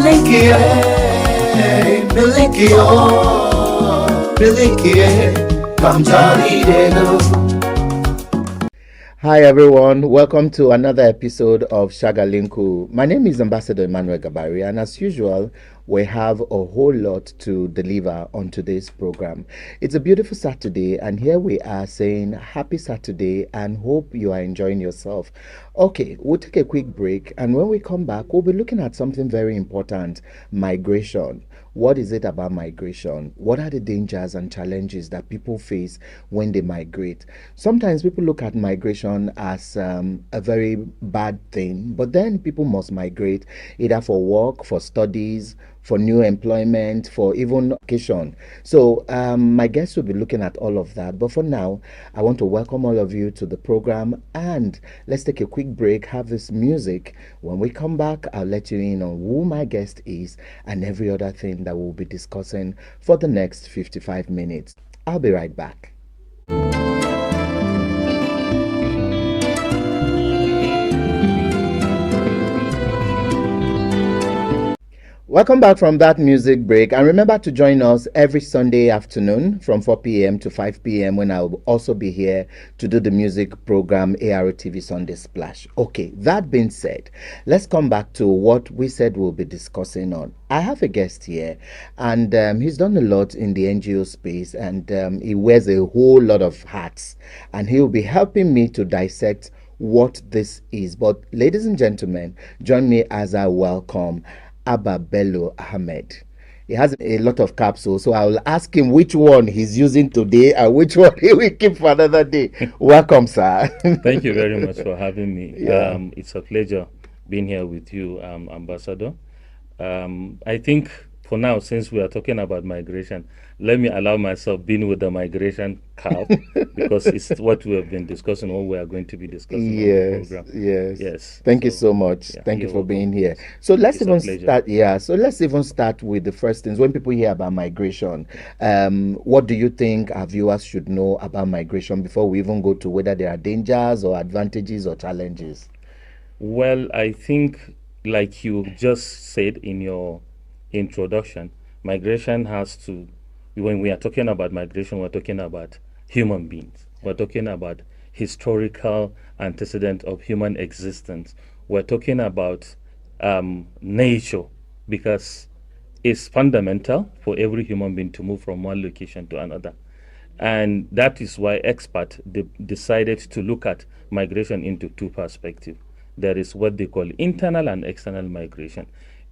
Hi everyone, welcome to another episode of Shagalinku. My name is Ambassador Emmanuel Gabari, and as usual, we have a whole lot to deliver on today's program. It's a beautiful Saturday, and here we are saying happy Saturday and hope you are enjoying yourself. Okay, we'll take a quick break, and when we come back, we'll be looking at something very important: migration. What is it about migration? What are the dangers and challenges that people face when they migrate? Sometimes people look at migration as a very bad thing, but then people must migrate either for work, for studies, for new employment, for even occasion. So my guests will be looking at all of that. But for now, I want to welcome all of you to the program, and let's take a quick break, have this music. When we come back, I'll let you in on who my guest is and every other thing that we'll be discussing for the next 55 minutes. I'll be right back. Welcome back from that music break, and remember to join us every Sunday afternoon from 4 p.m. to 5 p.m. when I'll also be here to do the music program AROTV Sunday Splash. Okay, that being said, let's come back to what we said we'll be discussing on. I have a guest here, and he's done a lot in the NGO space, and he wears a whole lot of hats, and he'll be helping me to dissect what this is. But ladies and gentlemen, join me as I welcome Abba Bello Ahmed. He has a lot of capsules, so I will ask him which one he's using today and which one he will keep for another day. Welcome, sir. Thank you very much for having me. Yeah. It's a pleasure being here with you, Ambassador. I think for now, since we are talking about migration, let me allow myself being with the migration cap because it's what we have been discussing, or we are going to be discussing on the program. Yes. Thank you so much. Yeah, Thank you you're for being welcome. here. So let's It's a even pleasure. start. Yeah. So let's even start with the first things. When people hear about migration, what do you think our viewers should know about migration before we even go to whether there are dangers or advantages or challenges? Well, I think, like you just said in your introduction, migration has to, when we are talking about migration, we're talking about human beings. We're talking about historical antecedent of human existence. We're talking about nature, because it's fundamental for every human being to move from one location to another. And that is why experts decided to look at migration into two perspectives. There is what they call internal and external migration.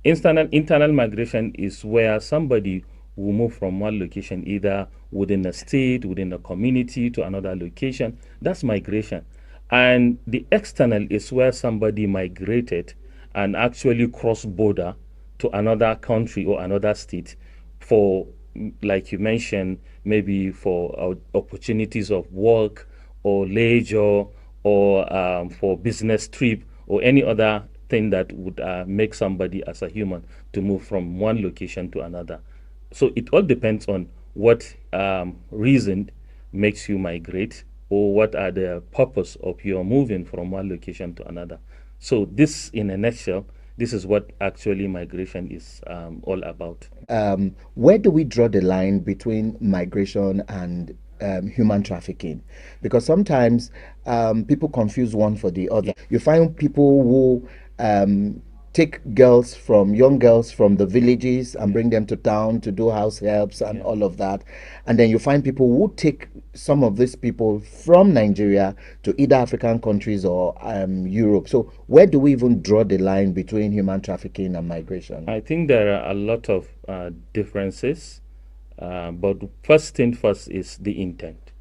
Internal migration is where somebody will move from one location, either within a state, within a community, to another location. That's migration. And the external is where somebody migrated and actually crossed border to another country or another state for, like you mentioned, maybe for opportunities of work or leisure, or for business trip, or any other thing that would make somebody as a human to move from one location to another. So it all depends on what reason makes you migrate, or what are the purpose of your moving from one location to another. So this, in a nutshell, this is what actually migration is all about. Where do we draw the line between migration and human trafficking? Because sometimes people confuse one for the other. You find people who take young girls from the villages and bring them to town to do house helps and all of that. And then you find people who take some of these people from Nigeria to either African countries or Europe. So where do we even draw the line between human trafficking and migration? I think there are a lot of differences, but first thing first is the intent.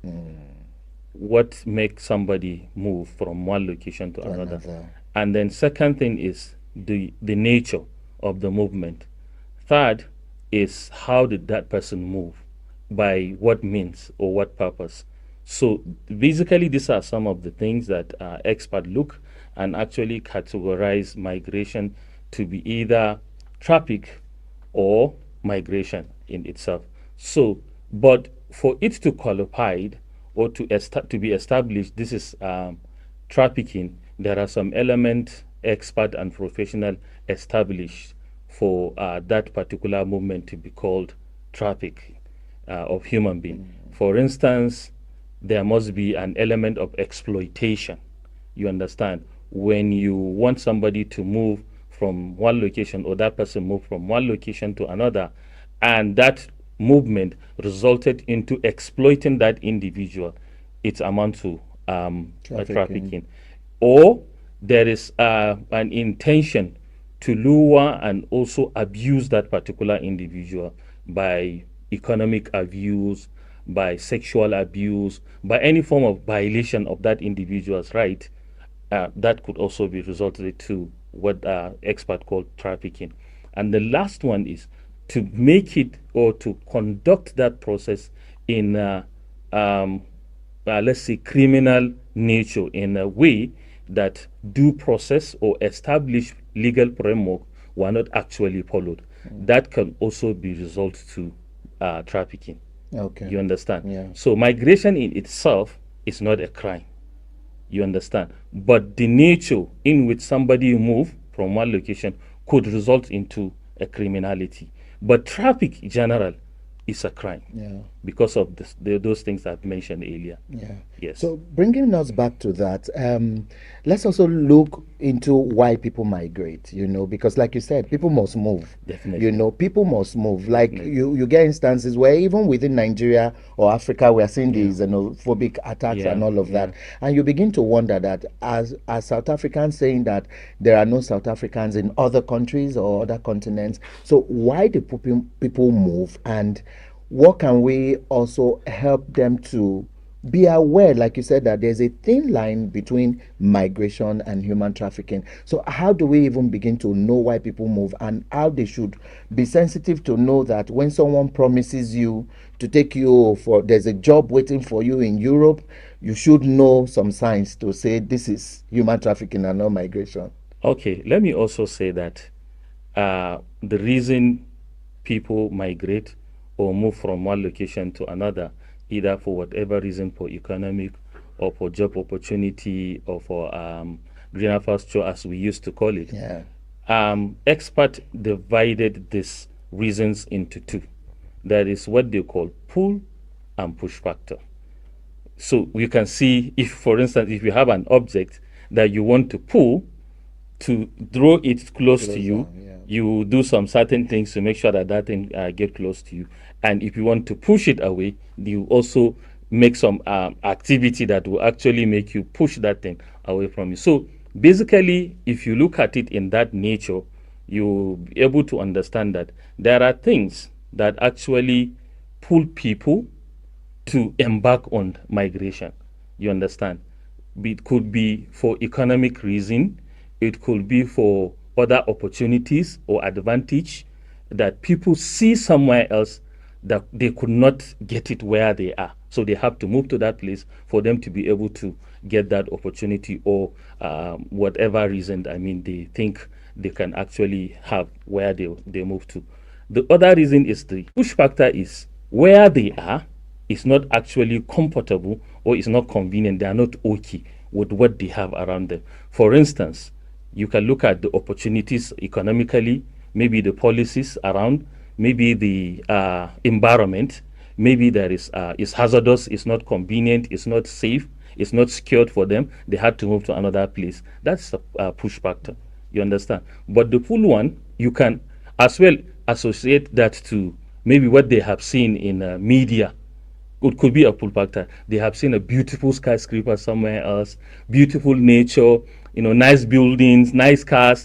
What makes somebody move from one location to another. And then second thing is the nature of the movement. Third is how did that person move, by what means or what purpose. So basically, these are some of the things that experts look and actually categorize migration to be either traffic or migration in itself. So, but for it to qualify or to be established, this is trafficking, there are some elements expert and professional established for that particular movement to be called traffic of human being. For instance, there must be an element of exploitation. You understand? When you want somebody to move from one location, or that person move from one location to another, and that movement resulted into exploiting that individual, it amounts to Trafficking. trafficking. Or there is an intention to lure and also abuse that particular individual by economic abuse, by sexual abuse, by any form of violation of that individual's right. That could also be resulted to what expert call trafficking. And the last one is to make it or to conduct that process in um, let's say criminal nature, in a way that due process or established legal framework were not actually followed. That can also be result to trafficking. Okay. You understand? Yeah. So migration in itself is not a crime. You understand? But the nature in which somebody move from one location could result into a criminality. But traffic in general is a crime Yeah. because of those things I've mentioned earlier. Yeah. Yes, So bringing us back to that, let's also look into why people migrate, because like you said, people must move. definitely. People must move. Like Definitely. you get instances where even within Nigeria or Africa, we are seeing Yeah. these xenophobic attacks Yeah. and all of Yeah. that. And you begin to wonder that as South Africans saying that there are no South Africans in other countries or other continents. So why do people move, and what can we also help them to be aware, like you said, that there's a thin line between migration and human trafficking? So how do we even begin to know why people move, and how they should be sensitive to know that when someone promises you to take you for, there's a job waiting for you in Europe, you should know some signs to say this is human trafficking and not migration? Okay, let me also say that the reason people migrate or move from one location to another, either for whatever reason, for economic or for job opportunity or for greener pasture, as we used to call it, Yeah. expert divided these reasons into two. There is what they call pull and push factor. So you can see, if, for instance, if you have an object that you want to pull, to draw it close to Closer. you, Yeah. you do some certain things to make sure that that thing get close to you. And if you want to push it away, you also make some activity that will actually make you push that thing away from you. So basically, if you look at it in that nature, you'll be able to understand that there are things that actually pull people to embark on migration. You understand? It could be for economic reason, it could be for other opportunities or advantage that people see somewhere else that they could not get it where they are. So they have to move to that place for them to be able to get that opportunity, or whatever reason, I mean, they think they can actually have where they move to. The other reason is the push factor is where they are is not actually comfortable or is not convenient. They are not okay with what they have around them. For instance, you can look at the opportunities economically, maybe the policies around, maybe the environment, maybe there is it's hazardous, it's not convenient, it's not safe, it's not secured for them. They had to move to another place. That's a push factor. You understand? But the pull one, you can as well associate that to maybe what they have seen in media. It could be a pull factor. They have seen a beautiful skyscraper somewhere else, beautiful nature, nice buildings, nice cars,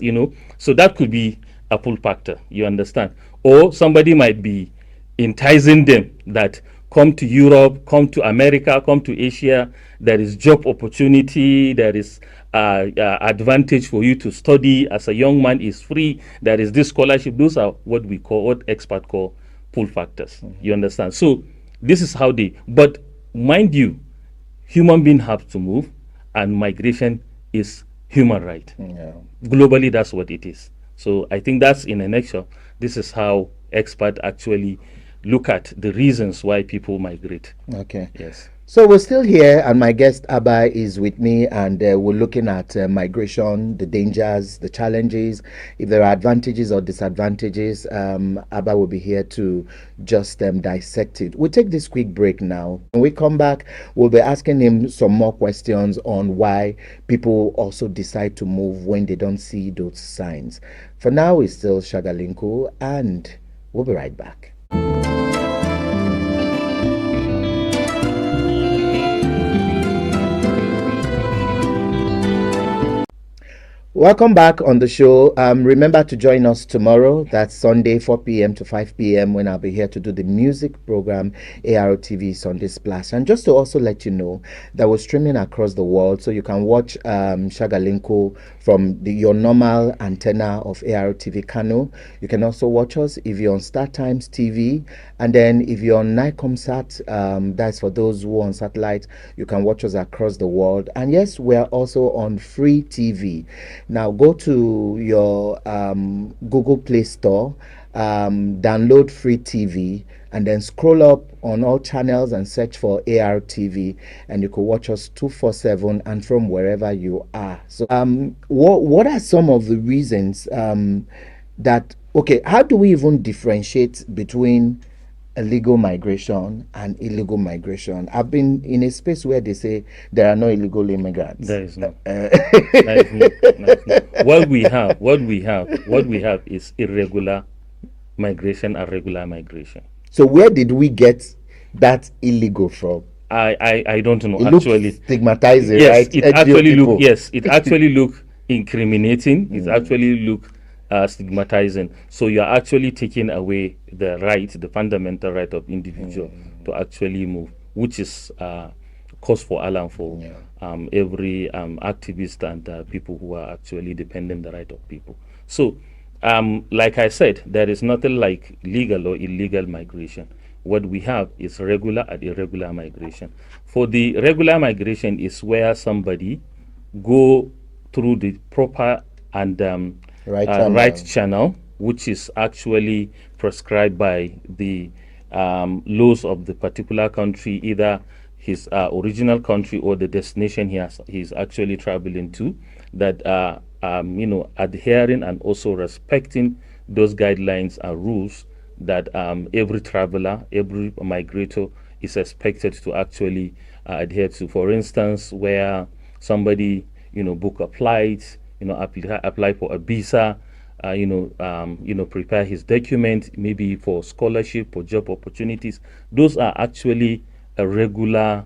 So that could be a pull factor. You understand? Or somebody might be enticing them that come to Europe, come to America, come to Asia. There is job opportunity. There is advantage for you to study as a young man is free. There is this scholarship. Those are what experts call pull factors. You understand? So this is how they. But mind you, human beings have to move, and migration is human right. Yeah. Globally, that's what it is. So I think that's in a nutshell. This is how experts actually look at the reasons why people migrate. Okay. Yes. So we're still here, and my guest Abba is with me, and we're looking at migration, the dangers, the challenges, if there are advantages or disadvantages. Abba will be here to just dissect it. We'll take this quick break now. When we come back, we'll be asking him some more questions on why people also decide to move when they don't see those signs. For now, it's still Shagalinku, and we'll be right back. Welcome back on the show. Remember to join us tomorrow. That's Sunday, 4 p.m. to 5 p.m. when I'll be here to do the music program, AROTV Sunday Splash. And just to also let you know that we're streaming across the world, so you can watch Shagalinko from your normal antenna of AROTV Kano. You can also watch us if you're on Star Times TV. And then if you're on Nicomsat, that's for those who are on satellite, you can watch us across the world. And yes, we're also on Free TV. Now go to your Google Play Store, download Free TV, and then scroll up on all channels and search for ARTV, and you can watch us 247 and from wherever you are. So, what are some of the reasons that okay? How do we even differentiate between illegal migration and illegal migration? I've been in a space where they say there are no illegal immigrants. There is no. There is no. There is no. What we have is irregular migration and regular migration. So where did we get that illegal from? I don't know It actually. looks stigmatizing, Yes, right? it NGO actually look people. yes, it actually look incriminating. It actually look stigmatizing. So you are actually taking away the right, the fundamental right of individual to actually move, which is cause for alarm for every activist and people who are actually defending the right of people. So, like I said, there is nothing like legal or illegal migration. What we have is regular and irregular migration. For the regular migration is where somebody go through the proper and Right right channel. channel, which is actually prescribed by the laws of the particular country, either his original country or the destination he's actually traveling to, that adhering and also respecting those guidelines and rules that every traveler, every migrator is expected to actually adhere to. For instance, where somebody book a flight, apply for a visa, prepare his document, maybe for scholarship or job opportunities. Those are actually a regular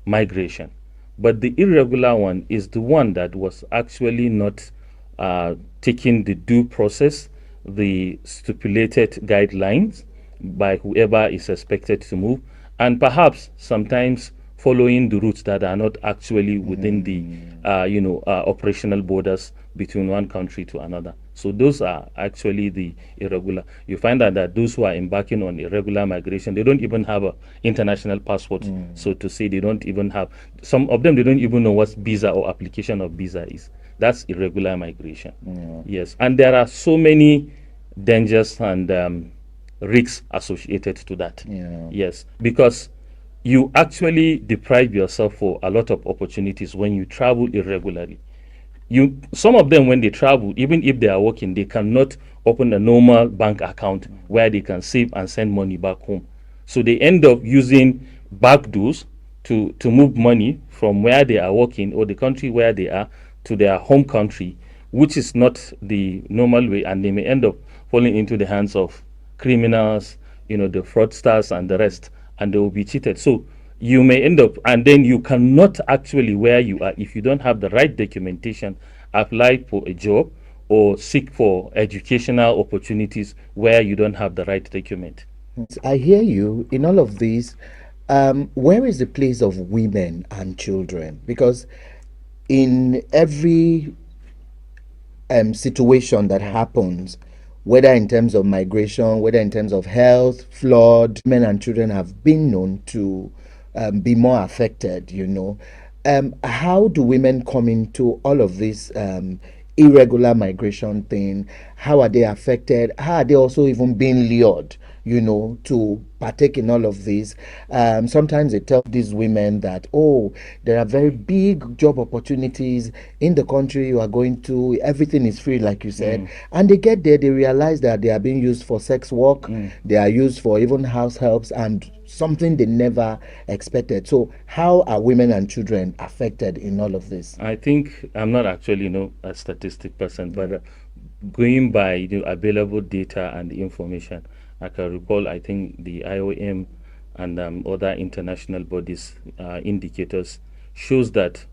migration. But the irregular one is the one that was actually not taking the due process, the stipulated guidelines by whoever is expected to move, and perhaps sometimes following the routes that are not actually within the operational borders between one country to another. So those are actually the irregular. You find that those who are embarking on irregular migration, they don't even have an international passport. So to say, they don't even have, some of them, they don't even know what visa or application of visa is. That's irregular migration. Yes, and there are so many dangers and risks associated to that. Yeah. Yes, because you actually deprive yourself for a lot of opportunities when you travel irregularly. Some of them, when they travel, even if they are working, they cannot open a normal bank account where they can save and send money back home. So they end up using back doors to move money from where they are working or the country where they are to their home country, which is not the normal way, and they may end up falling into the hands of criminals, the fraudsters and the rest, and they will be cheated. So you may end up, and then you cannot actually, where you are, if you don't have the right documentation, apply for a job or seek for educational opportunities where you don't have the right document. I hear you in all of these. Where is the place of women and children? Because in every situation that happens, whether in terms of migration, whether in terms of health, flood, men and children have been known to be more affected, how do women come into all of this irregular migration thing? How are they affected? How are they also even being lured, to partake in all of this. Sometimes they tell these women that, oh, there are very big job opportunities in the country you are going to. Everything is free, like you said. And they get there, they realize that they are being used for sex work, they are used for even house helps, and something they never expected. So, how are women and children affected in all of this? I think I'm not actually, a statistic person, but going by the available data and the information, I can recall, I think the IOM and other international bodies indicators shows that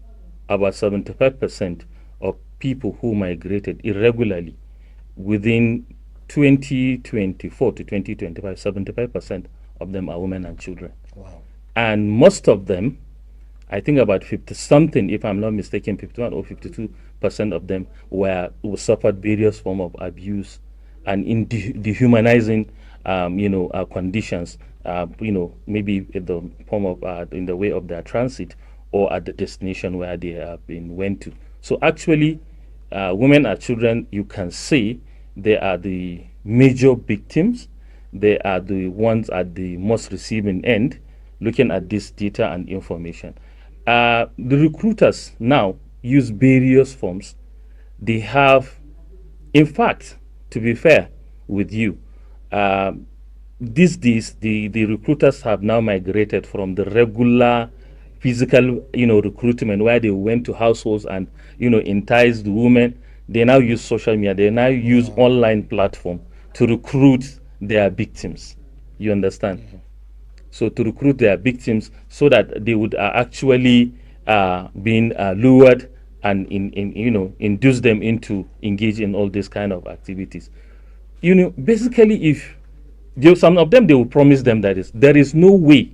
about 75% of people who migrated irregularly within 2024 to 2025, 75% of them are women and children. Wow. And most of them, I think about 50 something, if I'm not mistaken, 51 or 52% of them who suffered various form of abuse and in dehumanizing, conditions, maybe in the form of, in the way of their transit or at the destination where they have been went to. So actually, women and children, you can say they are the major victims. They are the ones at the most receiving end, looking at this data and information. The recruiters now use various forms. They have, in fact, to be fair with you, uh, these days the recruiters have now migrated from the regular physical recruitment where they went to households and entice the women. They now use social media. They now use online platform to recruit their victims. You understand? So to recruit their victims so that they would actually being lured and induce them into engage in all these kind of activities. Basically, if some of them, they will promise them that there is no way,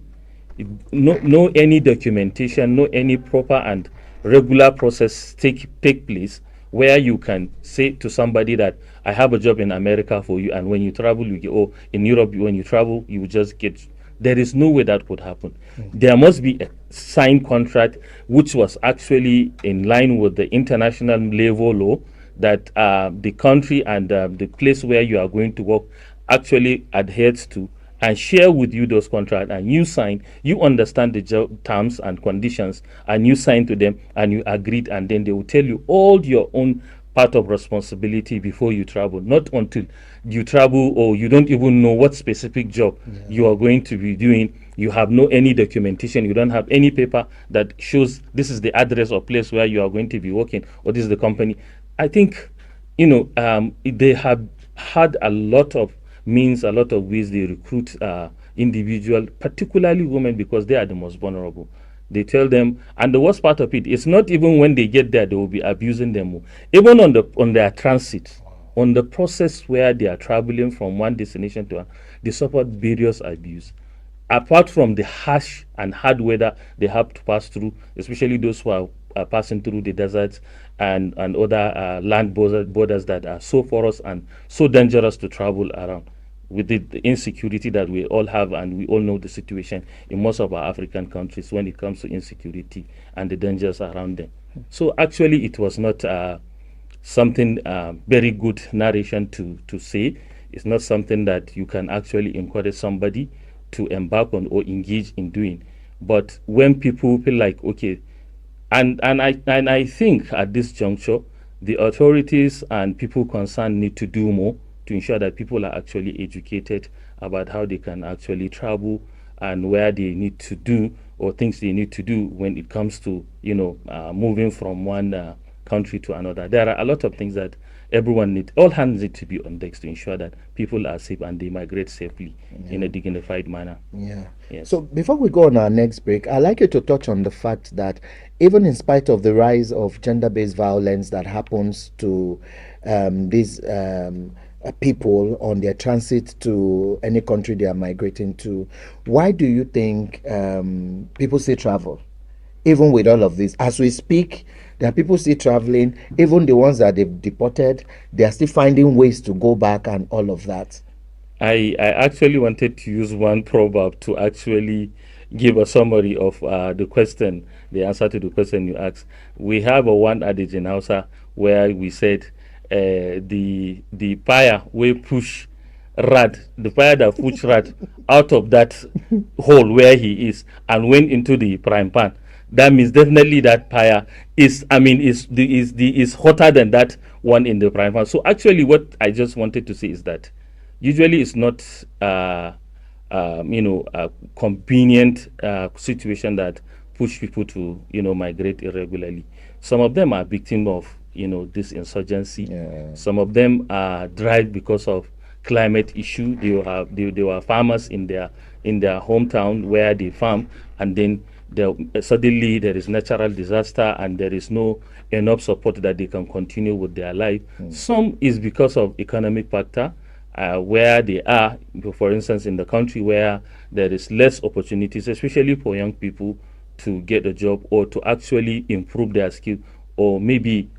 no any documentation, no any proper and regular process take place where you can say to somebody that I have a job in America for you, and when you travel, you get, or in Europe, when you travel, you just get. There is no way that could happen. There must be a signed contract which was actually in line with the international level law that the country and the place where you are going to work actually adheres to, and share with you those contracts, and you sign, you understand the terms and conditions, and you sign to them and you agreed, and then they will tell you all your own part of responsibility before you travel, not until you travel or you don't even know what specific job you are going to be doing. You have no any documentation, you don't have any paper that shows this is the address or place where you are going to be working, or this is the company. I think they have had a lot of means, a lot of ways they recruit individual, particularly women, because they are the most vulnerable. They tell them, and the worst part of it, it's not even when they get there they will be abusing them. Even on their transit, on the process where they are traveling from one destination to another, they suffer various abuse. Apart from the harsh and hard weather they have to pass through, especially those who are passing through the deserts and other land borders that are so porous and so dangerous to travel around, with the insecurity that we all have, and we all know the situation in most of our African countries when it comes to insecurity and the dangers around them. So actually, it was not something very good narration to say. It's not something that you can actually encourage somebody to embark on or engage in doing. But when people feel like, okay, and I think at this juncture, the authorities and people concerned need to do more to ensure that people are actually educated about how they can actually travel and where they need to do or things they need to do when it comes to moving from one country to another. There are a lot of things that everyone need, all hands need to be on deck to ensure that people are safe and they migrate safely in a dignified manner. Yeah. Yes. So before we go on our next break, I'd like you to touch on the fact that even in spite of the rise of gender-based violence that happens to these people on their transit to any country they are migrating to, why do you think people still travel? Even with all of this, as we speak, there are people still traveling. Even the ones that they've deported, they are still finding ways to go back and all of that. I actually wanted to use one proverb to actually give a summary of the question, the answer to the question you asked. We have a one adage in Hausa where we said the fire will push rat, the fire that pushed rat out of that hole where he is and went into the prime pan, that means definitely that fire is, I mean, is hotter than that one in the prime pan. So actually, what I just wanted to say is that usually it's not a convenient situation that push people to migrate irregularly. Some of them are victim of this insurgency. Yeah. Some of them are drive because of climate issue. They were farmers in their hometown where they farm, and then suddenly there is natural disaster and there is no enough support that they can continue with their life. Some is because of economic factor, where they are, for instance, in the country where there is less opportunities, especially for young people to get a job or to actually improve their skill, or maybe,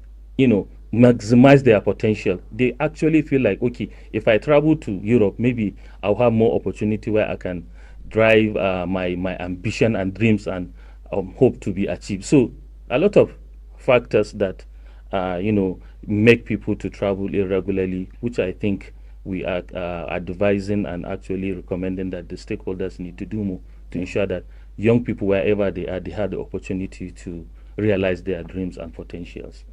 maximize their potential. They actually feel like, okay, if I travel to Europe, maybe I'll have more opportunity where I can drive my ambition and dreams and hope to be achieved. So a lot of factors that make people to travel irregularly, which I think we are advising and actually recommending that the stakeholders need to do more to ensure that young people, wherever they are, they have the opportunity to realize their dreams and potentials.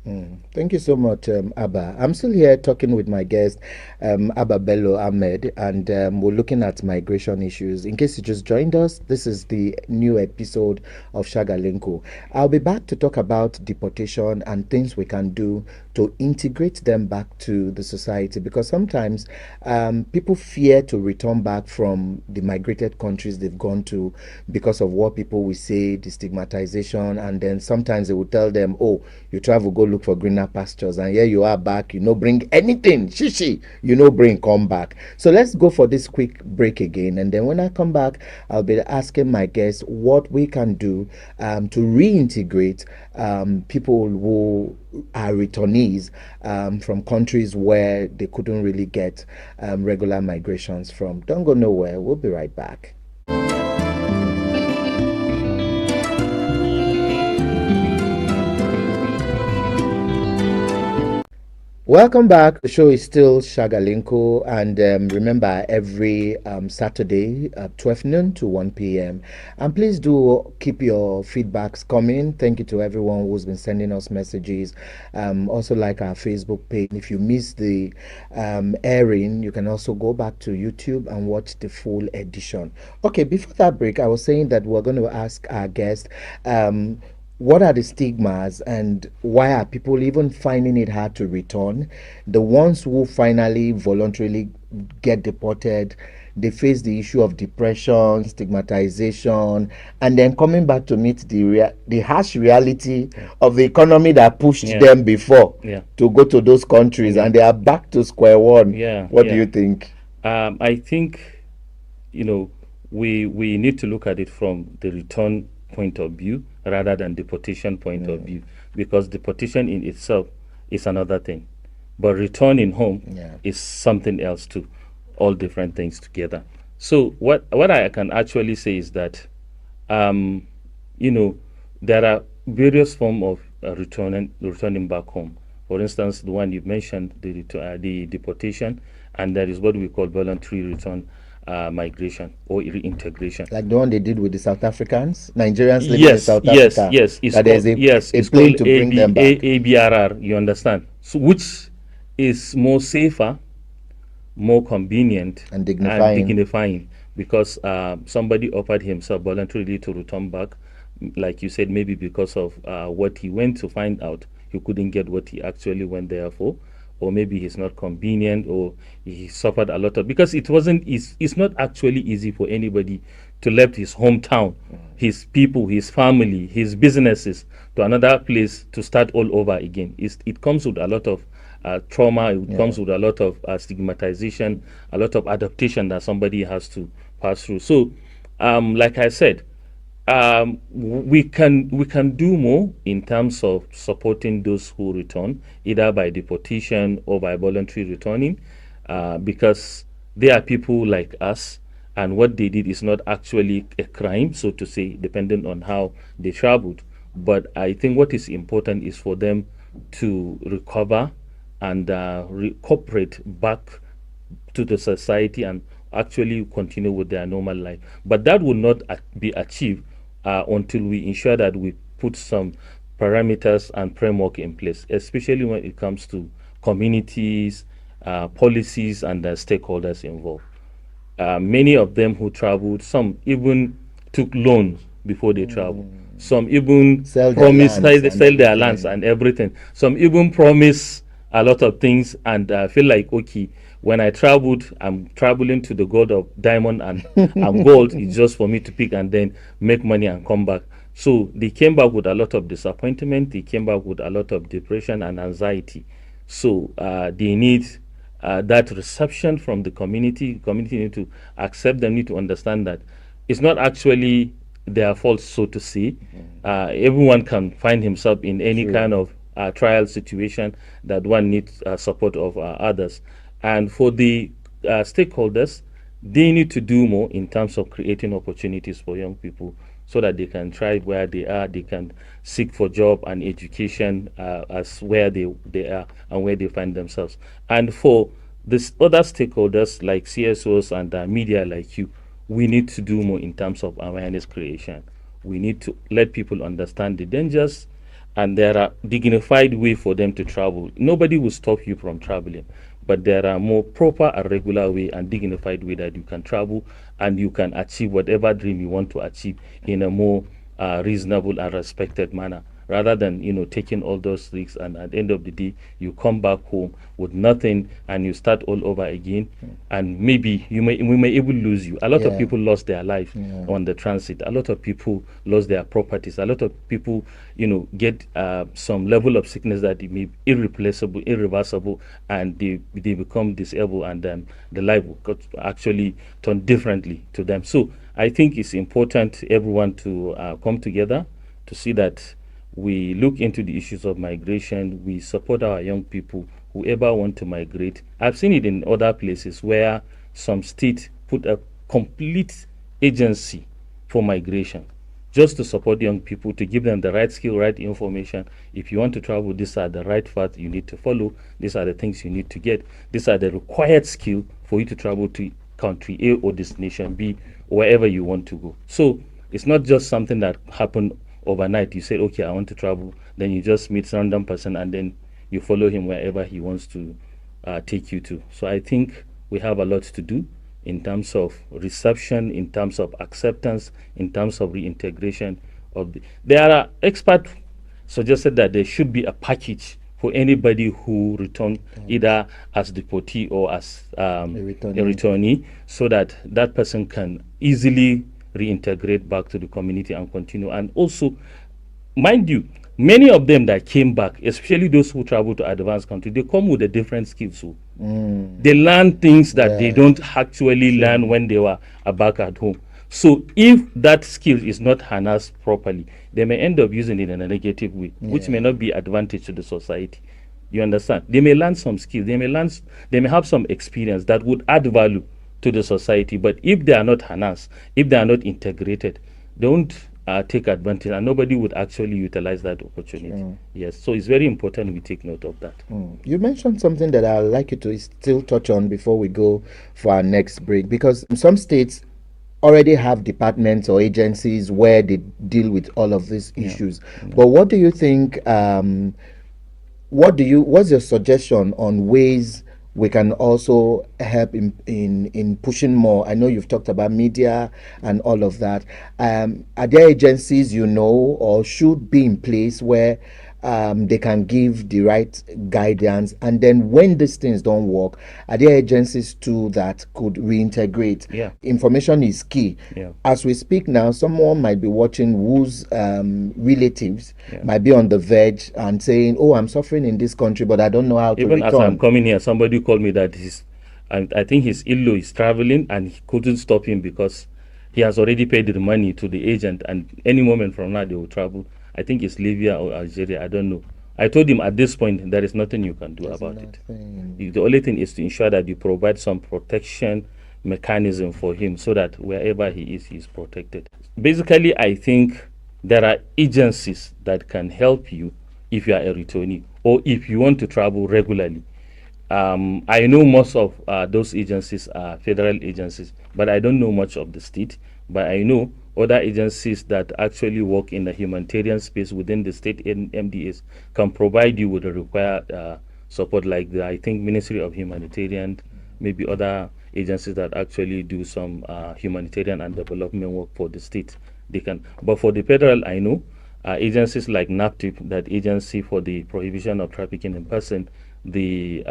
Thank you so much, Abba. I'm still here talking with my guest, Abba Bello Ahmed, and we're looking at migration issues. In case you just joined us, this is the new episode of Shagalenko. I'll be back to talk about deportation and things we can do to integrate them back to the society, because sometimes people fear to return back from the migrated countries they've gone to because of what people will say, the stigmatization, and then sometimes they will tell them, oh, you travel, go look for greener pastures, and here you are back, bring anything, shishi, bring, come back. So let's go for this quick break again, and then when I come back, I'll be asking my guests what we can do to reintegrate people who are returnees from countries where they couldn't really get regular migrations from. Don't go nowhere. We'll be right back. Welcome back. The show is still Shagalinko, and remember every Saturday at 12 noon to 1 p.m. And please do keep your feedbacks coming. Thank you to everyone who's been sending us messages. Also, like our Facebook page. If you missed the airing, you can also go back to YouTube and watch the full edition. Okay, before that break, I was saying that we're going to ask our guest. What are the stigmas and why are people even finding it hard to return? The ones who finally voluntarily get deported, they face the issue of depression, stigmatization, and then coming back to meet the harsh reality of the economy that pushed Yeah. them before Yeah. to go to those countries, Yeah. and they are back to square one. Yeah. What do Yeah. you think? I think, we need to look at it from the return point of view rather than deportation point of view, because deportation in itself is another thing, but returning home Yeah. is something else too, all different things together. So what I can actually say is that um, you know there are various forms of returning back home. For instance, the one you mentioned, the deportation, and there is what we call voluntary return migration or reintegration. Like the one they did with the South Africans, Nigerians living in Yes, South yes, Africa, yes. It's that there's called, yes, a it's plane called to bring them back. ABRR. You understand? So which is more safer, more convenient, And and dignifying. dignifying, because somebody offered himself voluntarily to return back, like you said, maybe because of what he went to find out, he couldn't get what he actually went there for, or maybe he's not convenient, or he suffered a lot of, because it's not actually easy for anybody to left his hometown, his people, his family, his businesses, to another place to start all over again. It comes with a lot of trauma. It comes with a lot of stigmatization, a lot of adaptation that somebody has to pass through. So, like I said, we can do more in terms of supporting those who return, either by deportation or by voluntary returning, because they are people like us, and what they did is not actually a crime, so to say, depending on how they traveled. But I think what is important is for them to recover and cooperate back to the society and actually continue with their normal life. But that will not be achieved until we ensure that we put some parameters and framework in place, especially when it comes to communities, policies, and the stakeholders involved. Many of them who traveled, some even took loans before they travel. Some even Sell their promised lands and sell their lands everything. and everything. Some even promise a lot of things and feel like, okay, when I traveled, I'm traveling to the gold of diamond and gold is just for me to pick and then make money and come back. So they came back with a lot of disappointment. They came back with a lot of depression and anxiety. So they need that reception from the community. Community need to accept them, need to understand that it's not actually their fault, so to say. Everyone can find himself in any True. kind of trial situation that one needs support of others. And for the stakeholders, they need to do more in terms of creating opportunities for young people so that they can thrive where they are, they can seek for job and education as where they are and where they find themselves. And for this other stakeholders like CSOs and media like you, we need to do more in terms of awareness creation. We need to let people understand the dangers and there are dignified way for them to travel. Nobody will stop you from traveling, but there are more proper and regular way and dignified way that you can travel and you can achieve whatever dream you want to achieve in a more reasonable and respected manner rather than taking all those risks and at the end of the day you come back home with nothing and you start all over again and maybe we may even lose you. A lot of Yeah. people lost their life Yeah. on the transit. A lot of people lost their properties. A lot of people get some level of sickness that it may be irreplaceable, irreversible, and they become disabled and then the life will actually turn differently to them. So I think it's important everyone to come together to see that we look into the issues of migration. We support our young people, whoever want to migrate. I've seen it in other places where some states put a complete agency for migration just to support young people, to give them the right skill, right information. If you want to travel, these are the right path you need to follow. These are the things you need to get. These are the required skill for you to travel to country A or destination B, wherever you want to go. So it's not just something that happened overnight. You said, okay, I want to travel. Then you just meet some random person and then you follow him wherever he wants to take you to. So I think we have a lot to do in terms of reception, in terms of acceptance, in terms of reintegration of there are experts suggested that there should be a package for anybody who returned either as deportee or as a returnee so that that person can easily reintegrate back to the community and continue. And also, mind you, many of them that came back, especially those who travel to advanced countries, they come with a different skills. So they learn things that they Yeah. don't actually learn when they were back at home. So if that skill is not harnessed properly, they may end up using it in a negative way, which may Yeah. not be advantage to the society. You understand? They may learn some skills, they may have some experience that would add value to the society. But if they are not harnessed, if they are not integrated, they won't take advantage, and nobody would actually utilize that opportunity. Yes, so it's very important we take note of that. You mentioned something that I'd like you to still touch on before we go for our next break, because some states already have departments or agencies where they deal with all of these issues. But what do you think? What's your suggestion on ways we can also help in pushing more? I know you've talked about media and all of that. Are there agencies or should be in place where they can give the right guidance, and then when these things don't work, are there agencies too that could reintegrate? Yeah. Information is key. Yeah. As we speak now, someone might be watching whose relatives Yeah. might be on the verge and saying, "Oh, I'm suffering in this country, but I don't know how to Even as I'm return." coming here, somebody called me that I think his in-law is traveling and he couldn't stop him because he has already paid the money to the agent, and any moment from now they will travel. I think it's Libya or Algeria. I don't know. I told him at this point there is nothing you can do There's about it. nothing. The only thing is to ensure that you provide some protection mechanism for him so that wherever he is protected. Basically, I think there are agencies that can help you if you are a returnee or if you want to travel regularly. I know most of those agencies are federal agencies, but I don't know much of the state. But I know other agencies that actually work in the humanitarian space within the state MDAs can provide you with the required support, like the I think Ministry of Humanitarian, maybe other agencies that actually do some humanitarian and development work for the state. They can, but for the federal, I know agencies like NAPTIP, that agency for the prohibition of trafficking in person, the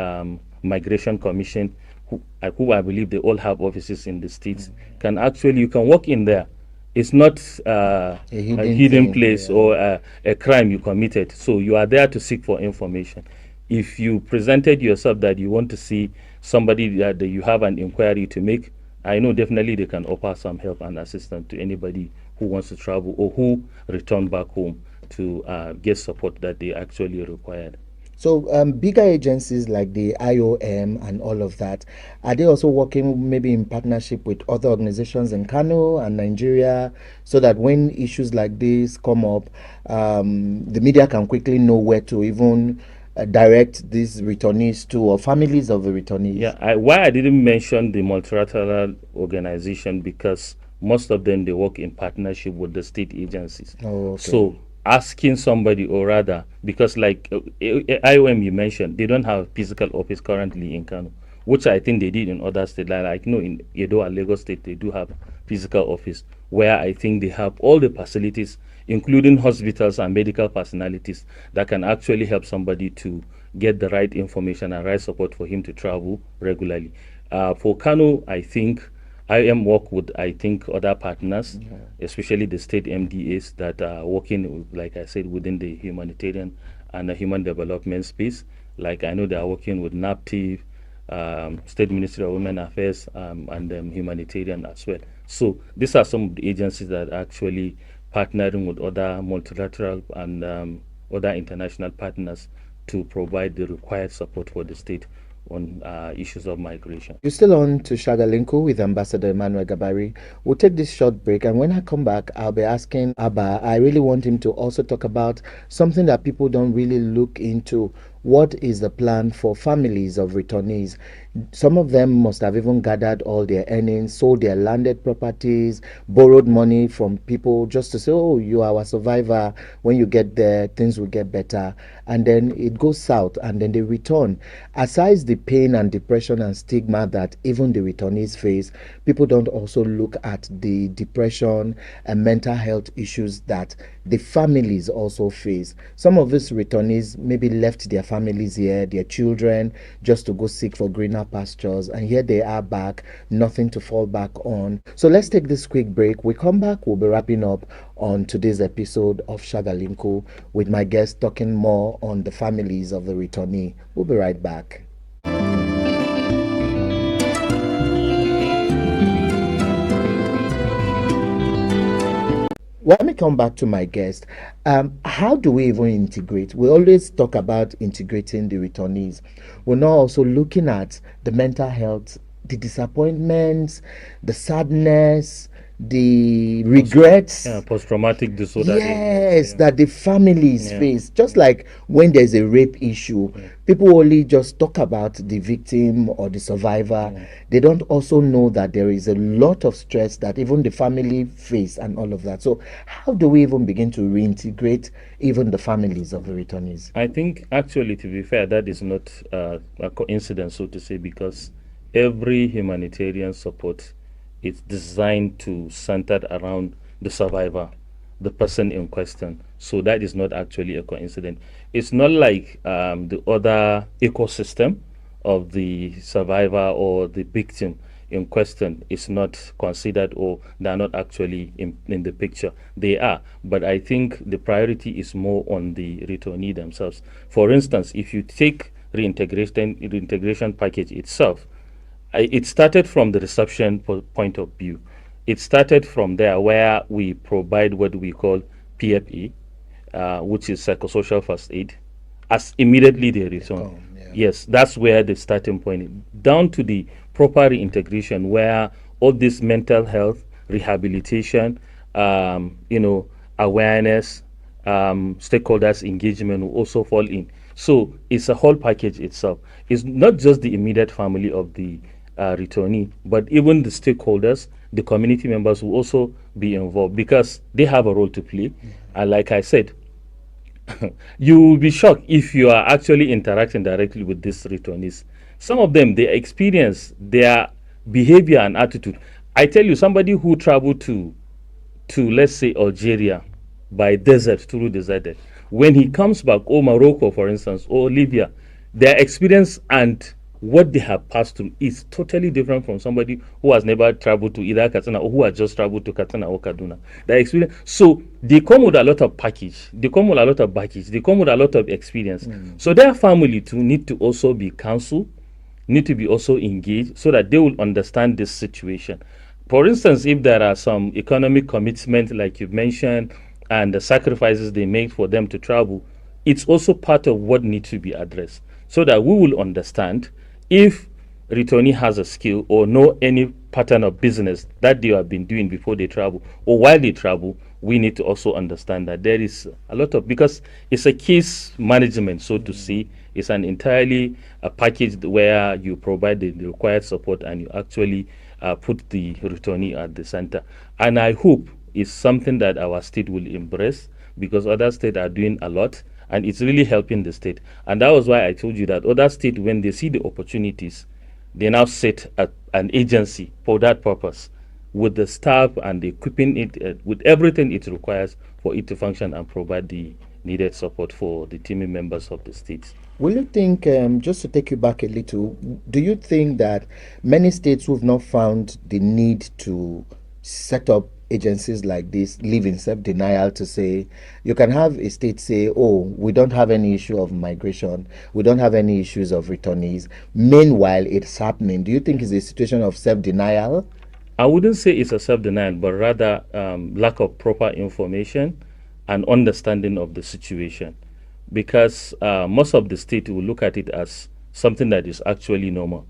Migration Commission, who I believe they all have offices in the states, can actually, you can walk in there. It's not A a hidden hidden thing. place Yeah. or a crime you committed. So you are there to seek for information. If you presented yourself that you want to see somebody that you have an inquiry to make, I know definitely they can offer some help and assistance to anybody who wants to travel or who return back home to get support that they actually required. So, bigger agencies like the IOM and all of that, are they also working maybe in partnership with other organizations in Kano and Nigeria so that when issues like this come up, the media can quickly know where to even direct these returnees to or families of the returnees? Yeah, why I didn't mention the multilateral organization, because most of them they work in partnership with the state agencies. Oh, okay. So asking somebody, or rather, because like IOM you mentioned, they don't have physical office currently in Kano, which I think they did in other states. Like you know, in Edo and Lagos State, they do have physical office where I think they have all the facilities, including hospitals and medical personalities, that can actually help somebody to get the right information and right support for him to travel regularly. For Kano, I think I am work with I think other partners, especially the state MDAs that are working, like I said, within the humanitarian and the human development space. Like I know they are working with NAPTIV, State Ministry of Women Affairs, and humanitarian as well. So these are some of the agencies that are actually partnering with other multilateral and other international partners to provide the required support for the state on issues of migration. You're still on to Shagalinku with Ambassador Emmanuel Gabari. We'll take this short break, and when I come back, I'll be asking Abba. I really want him to also talk about something that people don't really look into. What is the plan for families of returnees? Some of them must have even gathered all their earnings, sold their landed properties, borrowed money from people just to say, oh, you are a survivor. When you get there, things will get better. And then it goes south, and then they return. Aside the pain and depression and stigma that even the returnees face, people don't also look at the depression and mental health issues that the families also face. Some of these returnees maybe left their families here, their children, just to go seek for greener pastures, and here they are back, nothing to fall back on. So let's take this quick break. We come back, we'll be wrapping up on today's episode of Shagalinko with my guest talking more on the families of the returnee. We'll be right back. Let me come back to my guest. How do we even integrate? We always talk about integrating the returnees. We're now also looking at the mental health, the disappointments, the sadness, the regrets. Post-traumatic disorder areas. Yes, that the families Yeah. face. Just like when there's a rape issue, people only just talk about the victim or the survivor. They don't also know that there is a lot of stress that even the family face and all of that. So, how do we even begin to reintegrate even the families of the returnees? I think actually, to be fair, that is not a coincidence, so to say, because every humanitarian support is designed to centered around the survivor, the person in question. So that is not actually a coincidence. It's not like the other ecosystem of the survivor or the victim in question is not considered, or they're not actually in the picture. They are, but I think the priority is more on the returnee themselves. For instance, if you take reintegration package itself, it started from the reception point of view. It started from there where we provide what we call PFA, which is psychosocial first aid, as immediately they return. Yeah. Yes, that's where the starting point is. Down to the proper reintegration, where all this mental health, rehabilitation, awareness, stakeholders engagement will also fall in. So it's a whole package itself. It's not just the immediate family of the returnee, but even the stakeholders, the community members will also be involved because they have a role to play. And like I said, you will be shocked if you are actually interacting directly with these returnees. Some of them, they experience their behavior and attitude. I tell you, somebody who traveled to let's say Algeria by desert through deserted, when he comes back, or Morocco, for instance, or Libya, their experience and what they have passed through is totally different from somebody who has never traveled to either Katsina or who has just traveled to Katsina or Kaduna. Their experience, so they come with a lot of package, they come with a lot of baggage, they come with a lot of experience. So their family too need to also be counseled, need to be also engaged so that they will understand this situation. For instance, if there are some economic commitment, like you mentioned, and the sacrifices they make for them to travel, it's also part of what needs to be addressed so that we will understand if returnee has a skill or know any pattern of business that they have been doing before they travel or while they travel. We need to also understand that there is a lot of, because it's a case management, so to say. It's an entirely a package where you provide the required support and you actually put the returnee at the center. And I hope it's something that our state will embrace, because other states are doing a lot and it's really helping the state. And that was why I told you that other states, when they see the opportunities, they now set an agency for that purpose, with the staff and equipping it with everything it requires for it to function and provide the needed support for the team members of the states. Will you think, just to take you back a little, do you think that many states who've not found the need to set up agencies like this live in self denial to say, you can have a state say, oh, we don't have any issue of migration, we don't have any issues of returnees. Meanwhile, it's happening. Do you think it's a situation of self denial? I wouldn't say it's a self-denial, but rather lack of proper information and understanding of the situation. Because most of the state will look at it as something that is actually normal.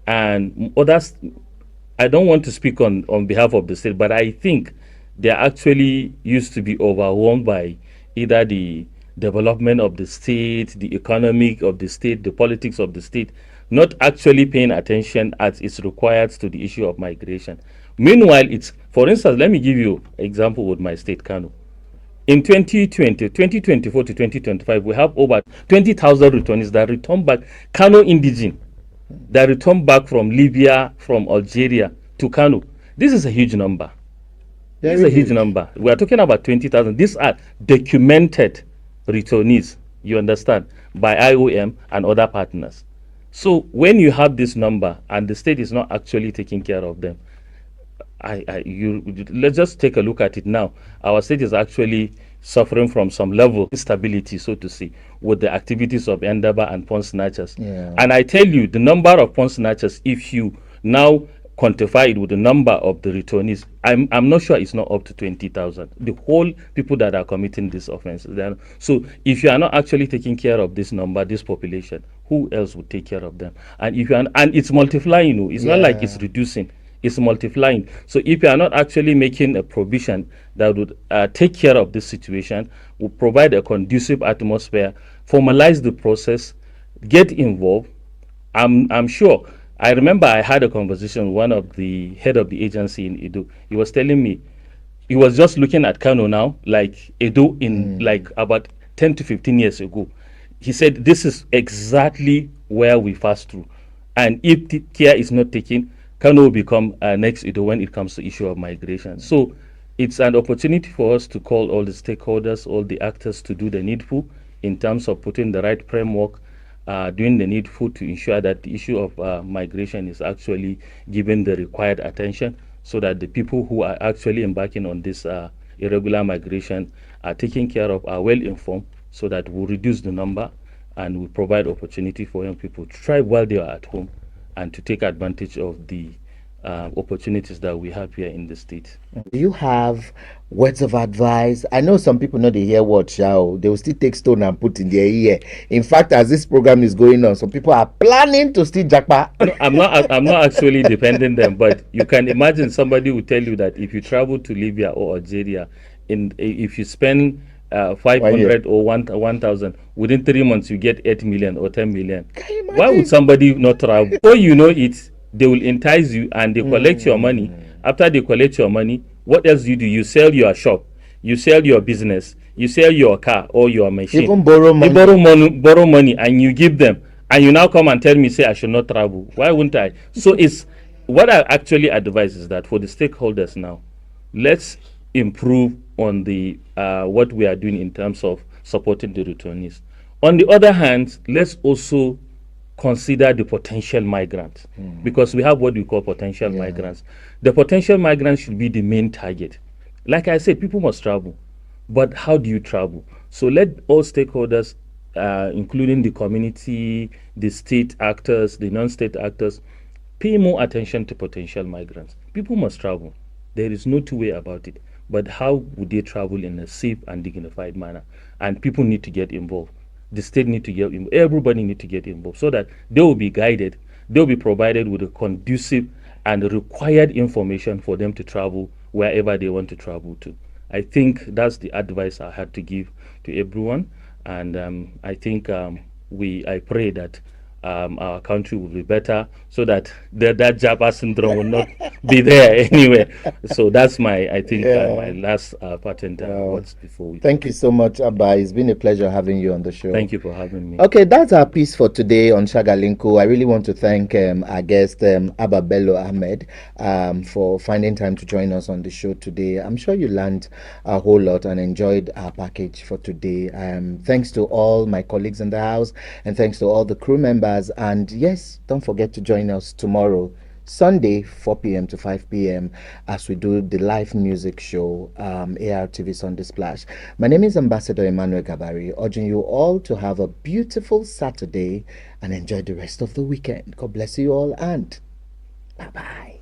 And others, I don't want to speak on behalf of the state, but I think they actually used to be overwhelmed by either the development of the state, the economic of the state, the politics of the state, not actually paying attention as is required to the issue of migration. Meanwhile, it's, for instance, let me give you an example with my state, Kano. In 2020, 2024 to 2025, we have over 20,000 returnees that return back, Kano indigene, that return back from Libya, from Algeria to Kano. This is a huge number. This is Very a huge huge. number. We are talking about 20,000. These are documented returnees, you understand, by IOM and other partners. So when you have this number and the state is not actually taking care of them, let's just take a look at it now. Our state is actually suffering from some level of instability, so to say, with the activities of Endaba and pawn snatchers. Yeah. And I tell you, the number of pawn snatchers, if you now quantify it with the number of the returnees, I'm not sure it's not up to 20,000. The whole people that are committing this offense. So if you are not actually taking care of this number, this population, who else would take care of them? And if you are, and it's multiplying, it's not like it's Yeah. reducing, it's multiplying. So if you are not actually making a provision that would take care of this situation, would provide a conducive atmosphere, formalize the process, get involved, I'm sure. I remember I had a conversation with one of the head of the agency in Edo. He was telling me he was just looking at Kano now, like Edo in like about 10 to 15 years ago. He said this is exactly where we pass through, and if the care is not taken, Kano will become next Edo when it comes to issue of migration. So it's an opportunity for us to call all the stakeholders, all the actors to do the needful in terms of putting the right framework, doing the needful to ensure that the issue of migration is actually given the required attention, so that the people who are actually embarking on this irregular migration are taken care of, are well informed, so that we'll reduce the number and we provide opportunity for young people to thrive while they are at home and to take advantage of the opportunities that we have here in the state. Do you have words of advice? I know some people know they hear what shall they will still take stone and put in their ear. In fact, as this program is going on, some people are planning to steal jackpot. No, I'm not actually defending them, but you can imagine somebody will tell you that if you travel to Libya or Algeria, if you spend 1 year. 500 or 1,000. Within 3 months, you get 8 million or 10 million. Can you Why would imagine? somebody not travel? Before you know it, they will entice you and they collect your money. After they collect your money, what else do? You sell your shop, you sell your business, you sell your car or your machine. Even borrow They money. borrow money, and you give them, and you now come and tell me, say I should not travel. Why wouldn't I? So it's what I actually advise is that for the stakeholders now, let's improve on the what we are doing in terms of supporting the returnees. On the other hand, let's also consider the potential migrants, because we have what we call potential migrants. The potential migrants should be the main target. Like I said, people must travel, but how do you travel? So let all stakeholders, including the community, the state actors, the non-state actors, pay more attention to potential migrants. People must travel. There is no two way about it. But how would they travel in a safe and dignified manner? And people need to get involved. The state need to get involved. Everybody need to get involved so that they will be guided. They will be provided with a conducive and required information for them to travel wherever they want to travel to. I think that's the advice I had to give to everyone, and I think I pray that our country will be better, so that that Japa syndrome will not be there anywhere. So that's I think my last patent words before we. Thank you so much, Abba. It's been a pleasure having you on the show. Thank you for having me. Okay, that's our piece for today on Shagalinku. I really want to thank our guest, Abba Bello Ahmed, for finding time to join us on the show today. I'm sure you learned a whole lot and enjoyed our package for today. Thanks to all my colleagues in the house, and thanks to all the crew members. And yes, don't forget to join us tomorrow, Sunday, 4 p.m. to 5 p.m. as we do the live music show, ARTV Sunday Splash. My name is Ambassador Emmanuel Gabari, urging you all to have a beautiful Saturday and enjoy the rest of the weekend. God bless you all, and bye-bye.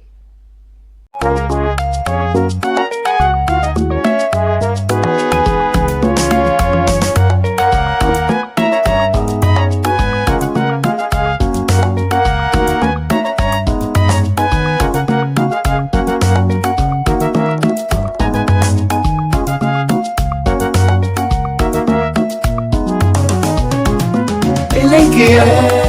Yeah.